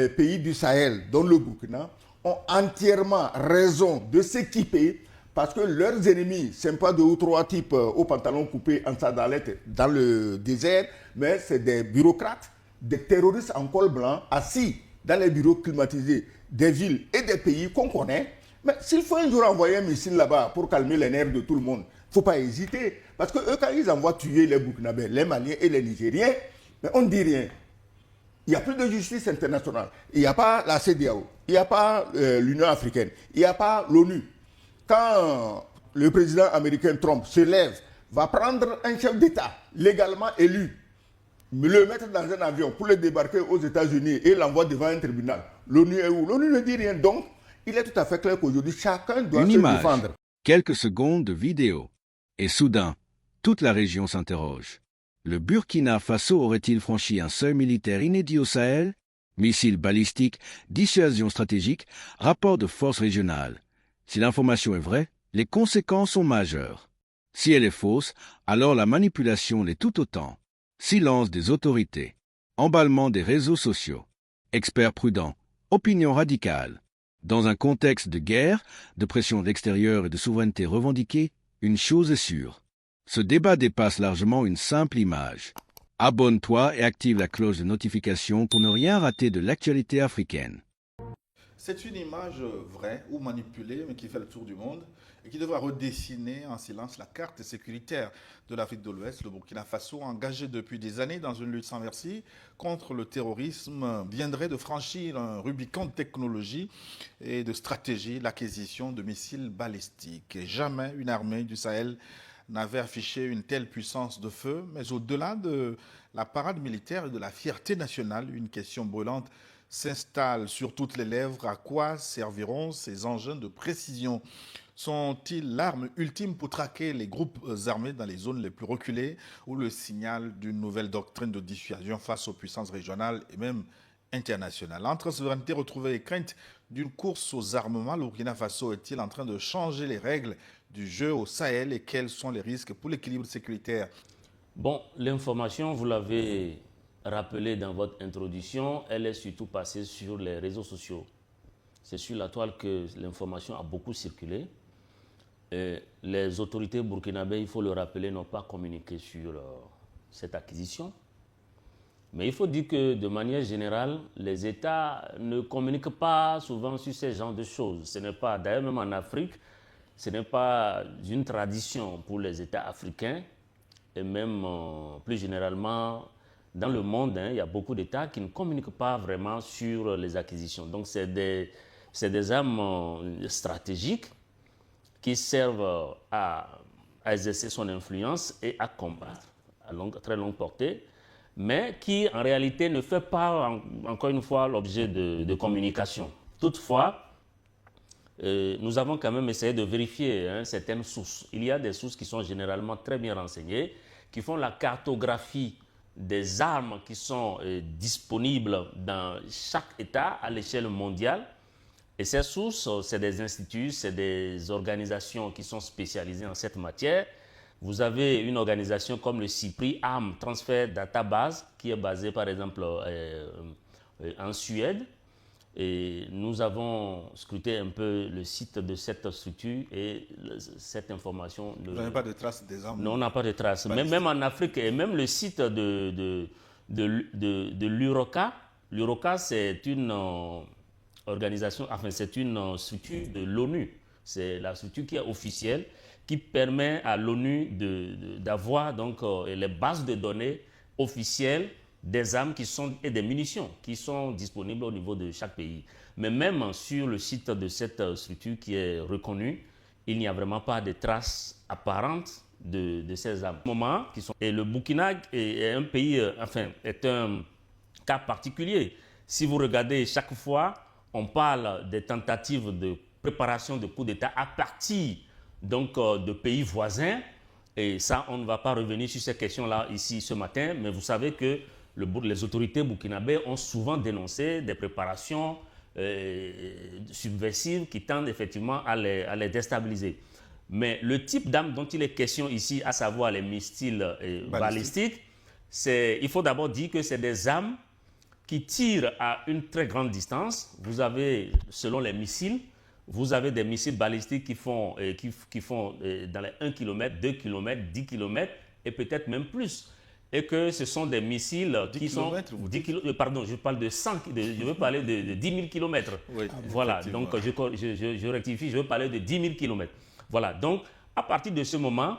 Les pays du Sahel, dont le Burkina, ont entièrement raison de s'équiper parce que leurs ennemis, ce n'est pas deux ou trois types aux pantalons coupés en sandalettes dans le désert, mais c'est des bureaucrates, des terroristes en col blanc assis dans les bureaux climatisés des villes et des pays qu'on connaît. Mais s'il faut un jour envoyer un missile là-bas pour calmer les nerfs de tout le monde, il ne faut pas hésiter. Parce que eux, quand ils envoient tuer les Burkinabés, les Maliens et les Nigériens, mais on ne dit rien. Il n'y a plus de justice internationale. Il n'y a pas la CEDEAO. Il n'y a pas l'Union africaine. Il n'y a pas l'ONU. Quand le président américain Trump se lève, va prendre un chef d'État légalement élu, le mettre dans un avion pour le débarquer aux États-Unis et l'envoie devant un tribunal, l'ONU est où? L'ONU ne dit rien. Donc, il est tout à fait clair qu'aujourd'hui, chacun doit se défendre. Quelques secondes de vidéo. Et soudain, toute la région s'interroge. Le Burkina Faso aurait-il franchi un seuil militaire inédit au Sahel? Missiles balistiques, dissuasion stratégique, rapport de force régionale. Si l'information est vraie, les conséquences sont majeures. Si elle est fausse, alors la manipulation l'est tout autant. Silence des autorités, emballement des réseaux sociaux, experts prudents, opinions radicales. Dans un contexte de guerre, de pression d'extérieur et de souveraineté revendiquée, une chose est sûre. Ce débat dépasse largement une simple image. Abonne-toi et active la cloche de notification pour ne rien rater de l'actualité africaine. C'est une image vraie ou manipulée, mais qui fait le tour du monde et qui devra redessiner en silence la carte sécuritaire de l'Afrique de l'Ouest. Le Burkina Faso, engagé depuis des années dans une lutte sans merci contre le terrorisme, viendrait de franchir un Rubicon de technologie et de stratégie, l'acquisition de missiles balistiques. Et jamais une armée du Sahel n'avait affiché une telle puissance de feu, mais au-delà de la parade militaire et de la fierté nationale, une question brûlante s'installe sur toutes les lèvres. À quoi serviront ces engins de précision? Sont-ils l'arme ultime pour traquer les groupes armés dans les zones les plus reculées ou le signal d'une nouvelle doctrine de dissuasion face aux puissances régionales et même internationales? Entre souveraineté retrouvée et crainte d'une course aux armements, le Burkina Faso est-il en train de changer les règles du jeu au Sahel et quels sont les risques pour l'équilibre sécuritaire? Bon, l'information, vous l'avez rappelé dans votre introduction, elle est surtout passée sur les réseaux sociaux. C'est sur la toile que l'information a beaucoup circulé. Et les autorités burkinabées, il faut le rappeler, n'ont pas communiqué sur cette acquisition. Mais il faut dire que de manière générale, les États ne communiquent pas souvent sur ce genre de choses. Ce n'est pas, d'ailleurs même en Afrique, ce n'est pas une tradition pour les États africains et même plus généralement dans le monde, il y a beaucoup d'États qui ne communiquent pas vraiment sur les acquisitions. Donc, c'est des armes stratégiques qui servent à exercer son influence et à combattre à très longue portée, mais qui, en réalité, ne fait pas, encore une fois, l'objet de communication. Toutefois, nous avons quand même essayé de vérifier certaines sources. Il y a des sources qui sont généralement très bien renseignées, qui font la cartographie des armes qui sont disponibles dans chaque État à l'échelle mondiale. Et ces sources, c'est des instituts, c'est des organisations qui sont spécialisées en cette matière. Vous avez une organisation comme le CIPRI, Arm Transfer Database, qui est basée par exemple en Suède. Et nous avons scruté un peu le site de cette structure et cette information... Vous n'avez pas de traces des armes? Non, on n'a pas de traces. Même en Afrique, et même le site de l'UROCA. L'UROCA, c'est une organisation, enfin c'est une structure de l'ONU. C'est la structure qui est officielle, qui permet à l'ONU d'avoir donc les bases de données officielles des armes et des munitions qui sont disponibles au niveau de chaque pays. Mais même sur le site de cette structure qui est reconnue, il n'y a vraiment pas de traces apparentes de ces armes. Et le Burkina est un pays, est un cas particulier. Si vous regardez chaque fois, on parle des tentatives de préparation de coups d'État à partir donc, de pays voisins. Et ça, on ne va pas revenir sur ces questions-là ici ce matin, mais vous savez que les autorités burkinabées ont souvent dénoncé des préparations subversives qui tendent effectivement à les déstabiliser. Mais le type d'armes dont il est question ici, à savoir les missiles balistiques, il faut d'abord dire que c'est des armes qui tirent à une très grande distance. Vous avez, selon les missiles, vous avez des missiles balistiques qui font dans les 1 km, 2 km, 10 km et peut-être même plus. Et que ce sont des missiles qui sont... 10 km, pardon, je parle de 100, je veux parler de 10 000 km. Oui, voilà, donc je rectifie, je veux parler de 10 000 km. Voilà, donc à partir de ce moment,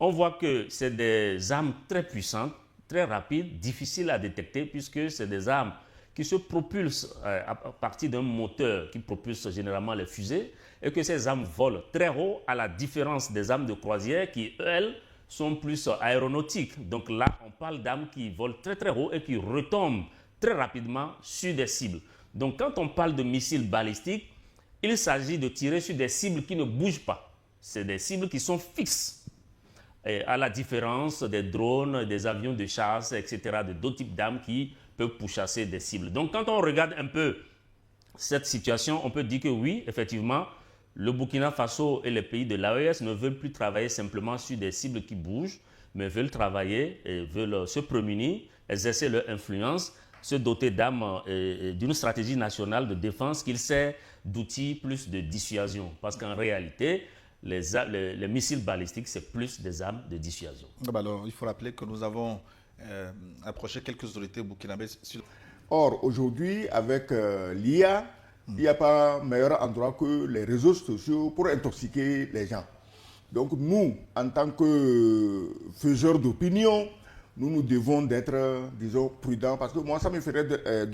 on voit que c'est des armes très puissantes, très rapides, difficiles à détecter, puisque c'est des armes qui se propulsent à partir d'un moteur qui propulse généralement les fusées, et que ces armes volent très haut, à la différence des armes de croisière qui, elles, sont plus aéronautiques. Donc là, on parle d'armes qui volent très très haut et qui retombent très rapidement sur des cibles. Donc quand on parle de missiles balistiques, il s'agit de tirer sur des cibles qui ne bougent pas. C'est des cibles qui sont fixes. Et à la différence des drones, des avions de chasse, etc., d'autres types d'armes qui peuvent pourchasser des cibles. Donc quand on regarde un peu cette situation, on peut dire que oui, effectivement, le Burkina Faso et les pays de l'AES ne veulent plus travailler simplement sur des cibles qui bougent, mais veulent travailler et veulent se prémunir, exercer leur influence, se doter d'armes et d'une stratégie nationale de défense qu'il sert d'outils plus de dissuasion. Parce qu'en réalité, les missiles balistiques, c'est plus des armes de dissuasion. Alors, il faut rappeler que nous avons approché quelques autorités burkinabèses. Or, aujourd'hui, avec l'IA, il n'y a pas meilleur endroit que les réseaux sociaux pour intoxiquer les gens. Donc nous, en tant que faiseurs d'opinion, nous devons d'être, disons, prudents, parce que moi, ça me ferait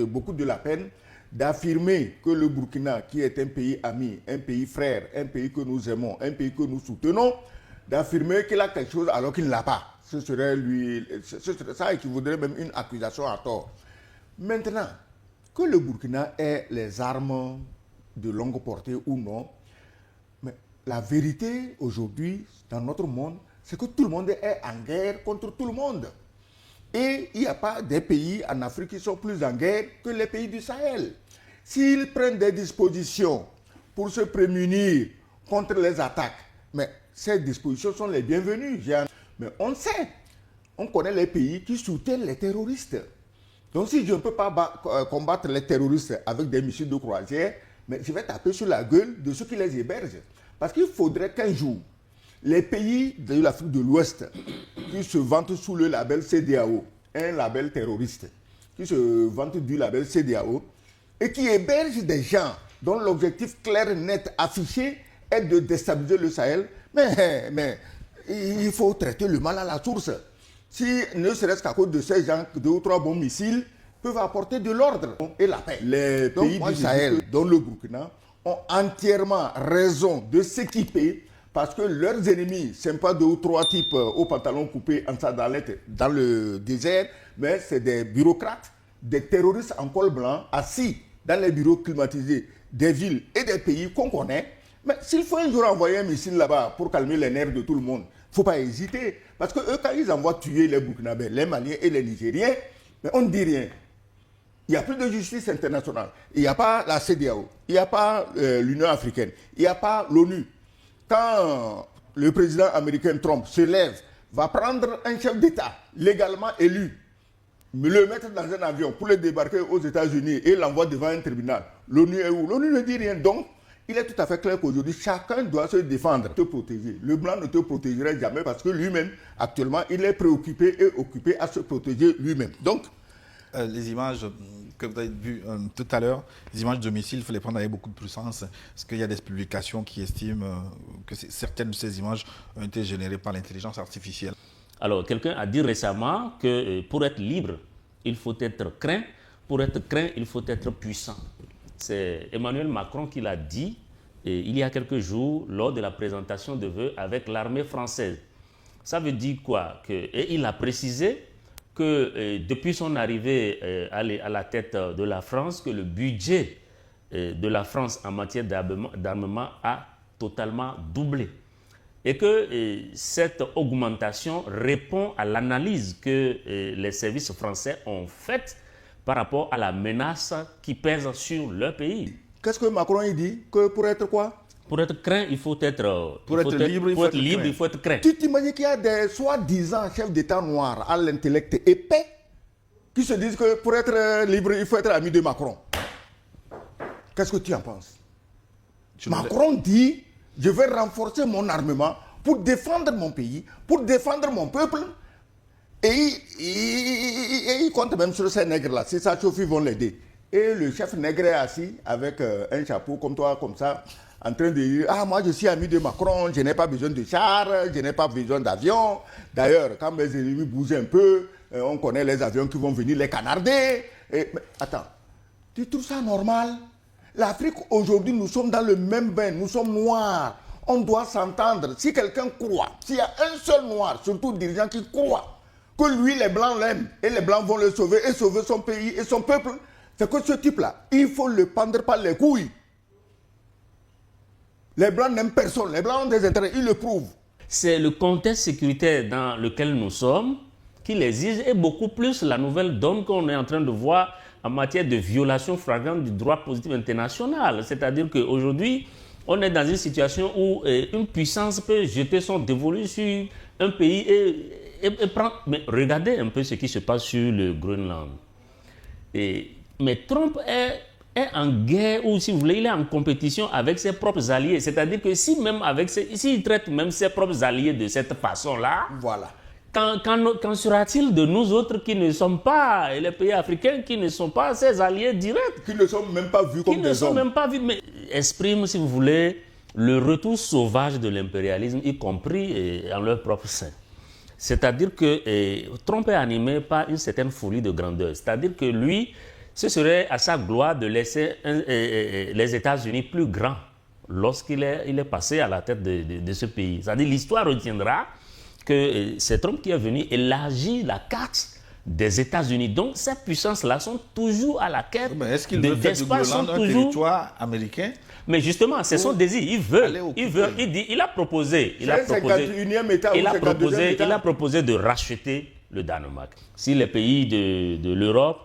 beaucoup de la peine d'affirmer que le Burkina, qui est un pays ami, un pays frère, un pays que nous aimons, un pays que nous soutenons, d'affirmer qu'il a quelque chose alors qu'il ne l'a pas. Ce serait ça équivaudrait même une accusation à tort. Maintenant, que le Burkina ait les armes de longue portée ou non, mais la vérité aujourd'hui, dans notre monde, c'est que tout le monde est en guerre contre tout le monde. Et il n'y a pas des pays en Afrique qui sont plus en guerre que les pays du Sahel. S'ils prennent des dispositions pour se prémunir contre les attaques, mais ces dispositions sont les bienvenues. Mais on sait, on connaît les pays qui soutiennent les terroristes. Donc si je ne peux pas combattre les terroristes avec des missiles de croisière, mais je vais taper sur la gueule de ceux qui les hébergent. Parce qu'il faudrait qu'un jour, les pays de l'Afrique de l'Ouest qui se vantent sous le label CEDEAO, un label terroriste, qui se vantent du label CEDEAO, et qui hébergent des gens dont l'objectif clair, net, affiché est de déstabiliser le Sahel, mais il faut traiter le mal à la source. Si, ne serait-ce qu'à cause de ces gens, 2 ou 3 bons missiles peuvent apporter de l'ordre et la paix. Les pays du Sahel, dont le Burkina, ont entièrement raison de s'équiper parce que leurs ennemis, ce n'est pas 2 ou 3 types aux pantalons coupés en sandalettes dans le désert, mais c'est des bureaucrates, des terroristes en col blanc, assis dans les bureaux climatisés des villes et des pays qu'on connaît. Mais s'il faut un jour envoyer un missile là-bas pour calmer les nerfs de tout le monde, il ne faut pas hésiter. Parce que eux, quand ils envoient tuer les Burkinabés, les Maliens et les Nigériens, mais on ne dit rien. Il n'y a plus de justice internationale. Il n'y a pas la CEDEAO. Il n'y a pas l'Union africaine. Il n'y a pas l'ONU. Quand le président américain Trump se lève, va prendre un chef d'État légalement élu, le mettre dans un avion pour le débarquer aux États-Unis et l'envoie devant un tribunal, l'ONU est où? L'ONU ne dit rien. Donc, il est tout à fait clair qu'aujourd'hui, chacun doit se défendre, te protéger. Le blanc ne te protégerait jamais parce que lui-même, actuellement, il est préoccupé et occupé à se protéger lui-même. Donc, les images que vous avez vues tout à l'heure, les images de missiles, il faut les prendre avec beaucoup de puissance. Parce qu'il y a des publications qui estiment que certaines de ces images ont été générées par l'intelligence artificielle. Alors, quelqu'un a dit récemment que pour être libre, il faut être craint. Pour être craint, il faut être puissant. C'est Emmanuel Macron qui l'a dit il y a quelques jours lors de la présentation de vœux avec l'armée française. Ça veut dire quoi? Et il a précisé que depuis son arrivée à la tête de la France, que le budget de la France en matière d'armement a totalement doublé. Et que cette augmentation répond à l'analyse que les services français ont faite par rapport à la menace qui pèse sur leur pays. Qu'est-ce que Macron il dit? Que pour être quoi? Pour être craint, il faut être libre, il faut être craint. Tu t'imagines qu'il y a des soi-disant chefs d'État noirs à l'intellect épais qui se disent que pour être libre, il faut être ami de Macron. Qu'est-ce que tu en penses? Macron dit, je vais renforcer mon armement pour défendre mon pays, pour défendre mon peuple. Et il compte même sur ces nègres-là. Si ça chauffe, ils vont l'aider. Et le chef nègre est assis avec un chapeau comme toi, comme ça, en train de dire, ah, moi je suis ami de Macron, je n'ai pas besoin de chars, je n'ai pas besoin d'avions. D'ailleurs, quand mes ennemis bougent un peu, on connaît les avions qui vont venir les canarder. Mais attends, tu trouves ça normal? L'Afrique, aujourd'hui, nous sommes dans le même bain, nous sommes noirs. On doit s'entendre. Si quelqu'un croit, s'il y a un seul noir, surtout dirigeant qui croit, que lui, les Blancs l'aiment, et les Blancs vont le sauver, et sauver son pays et son peuple, c'est que ce type-là, il faut le pendre par les couilles. Les Blancs n'aiment personne, les Blancs ont des intérêts, ils le prouvent. C'est le contexte sécuritaire dans lequel nous sommes qui l'exige, et beaucoup plus la nouvelle donne qu'on est en train de voir en matière de violation flagrante du droit positif international. C'est-à-dire qu'aujourd'hui, on est dans une situation où une puissance peut jeter son dévolu sur un pays et prendre... Mais regardez un peu ce qui se passe sur le Groenland. Mais Trump est en guerre, ou si vous voulez, il est en compétition avec ses propres alliés. C'est-à-dire que s'il traite même ses propres alliés de cette façon-là, voilà. Qu'en sera-t-il de nous autres qui ne sommes pas, et les pays africains qui ne sont pas ses alliés directs? Qui ne sont même pas vus comme des hommes. Qui ne sont même pas vus, mais expriment, si vous voulez, le retour sauvage de l'impérialisme, y compris en leur propre sein. C'est-à-dire que Trump est animé par une certaine folie de grandeur. C'est-à-dire que lui, ce serait à sa gloire de laisser les États-Unis plus grands lorsqu'il est passé à la tête de ce pays. C'est-à-dire que l'histoire retiendra que c'est Trump qui est venu élargir la carte des États-Unis. Donc, ces puissances-là sont toujours à la quête d'espace. Est-ce qu'il veut faire du Groenland un territoire américain? Mais justement, c'est son désir. Il a proposé de racheter le Danemark. Si les pays de l'Europe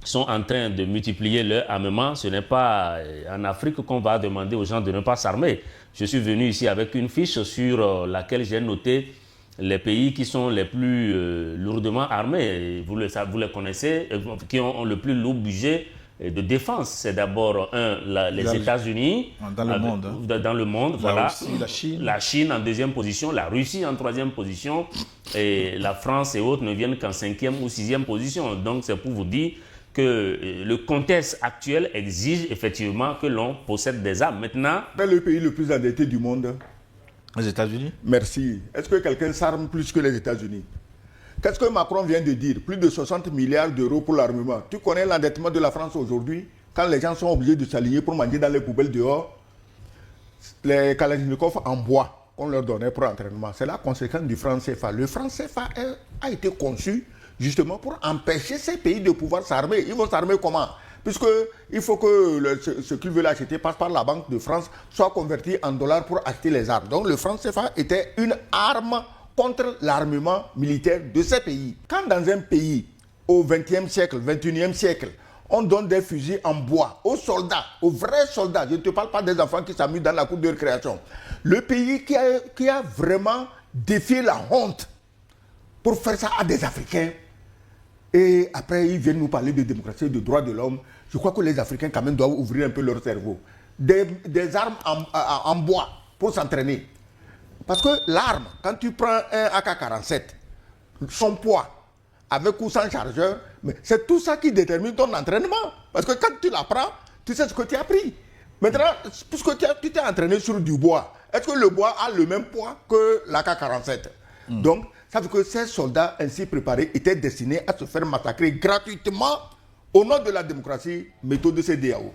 sont en train de multiplier leur armement, ce n'est pas en Afrique qu'on va demander aux gens de ne pas s'armer. Je suis venu ici avec une fiche sur laquelle j'ai noté les pays qui sont les plus lourdement armés. Vous les connaissez, qui ont le plus lourd budget de défense. C'est d'abord les États-Unis. Dans le monde. Dans le monde, voilà. Russie, la Chine. La Chine en deuxième position, la Russie en troisième position, et la France et autres ne viennent qu'en cinquième ou sixième position. Donc c'est pour vous dire que le contexte actuel exige effectivement que l'on possède des armes. Maintenant... Quel est le pays le plus endetté du monde? Les États-Unis. Merci. Est-ce que quelqu'un s'arme plus que les États-Unis? Qu'est-ce que Macron vient de dire? Plus de 60 milliards d'euros pour l'armement. Tu connais l'endettement de la France aujourd'hui? Quand les gens sont obligés de s'aligner pour manger dans les poubelles dehors, les Kalachnikov en bois qu'on leur donnait pour l'entraînement, c'est la conséquence du franc CFA. Le franc CFA a été conçu justement pour empêcher ces pays de pouvoir s'armer. Ils vont s'armer comment? Puisqu'il faut que ce qu'ils veulent acheter passe par la Banque de France, soit converti en dollars pour acheter les armes. Donc le franc CFA était une arme contre l'armement militaire de ces pays. Quand dans un pays, au XXe siècle, XXIe siècle, on donne des fusils en bois aux soldats, aux vrais soldats, je ne te parle pas des enfants qui s'amusent dans la cour de récréation, le pays qui a vraiment défié la honte pour faire ça à des Africains, et après ils viennent nous parler de démocratie et de droits de l'homme, je crois que les Africains quand même doivent ouvrir un peu leur cerveau. Des armes en bois pour s'entraîner. Parce que l'arme, quand tu prends un AK-47, son poids, avec ou sans chargeur, c'est tout ça qui détermine ton entraînement. Parce que quand tu la prends, tu sais ce que tu as pris. Maintenant, puisque tu t'es entraîné sur du bois, est-ce que le bois a le même poids que l'AK-47? Donc, ça veut dire que ces soldats ainsi préparés étaient destinés à se faire massacrer gratuitement au nom de la démocratie, méthode CEDEAO.